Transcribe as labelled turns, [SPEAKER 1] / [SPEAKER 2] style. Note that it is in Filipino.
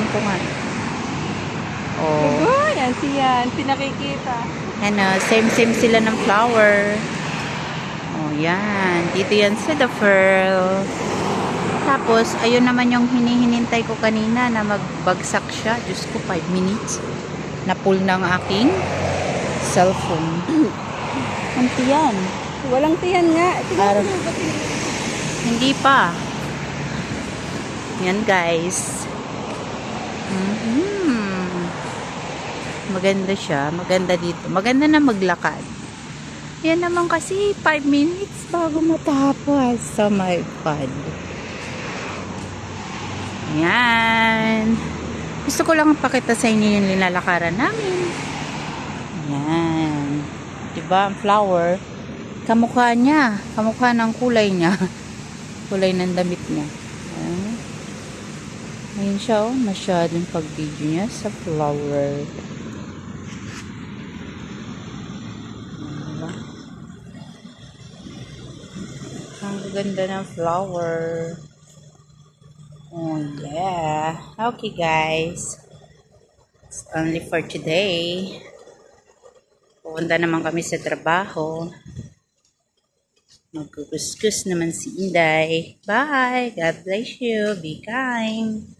[SPEAKER 1] ko nga. Oh.
[SPEAKER 2] Oh, yan siyan. Pinakikita.
[SPEAKER 1] Ano, same sila ng flower. Oh, yan. Dito yan sa the pearl. Tapos, ayun naman yung hinihinintay ko kanina na magbagsak siya. Diyos ko, 5 minutes. Na-pull ng aking cellphone. Ang tiyan.
[SPEAKER 2] Walang tiyan nga.
[SPEAKER 1] Parang, hindi pa. Yan, guys. Maganda siya. Maganda dito. Maganda na maglakad. Yan naman kasi 5 minutes bago matapos. Oh my God. Yan. Gusto ko lang pakita sa inyo yung linalakaran namin. Yan. Diba? Ang flower. Kamukha niya. Kamukha ng kulay niya. Kulay ng damit niya. Yan. Ayun siya, oh. Masyadong pag-video niya sa flower. Diba? Ang ganda ng flower. Oh yeah. Okay guys. It's only for today. Pupunta naman kami sa trabaho. Magkukuskus naman si Inday. Bye. God bless you. Be kind.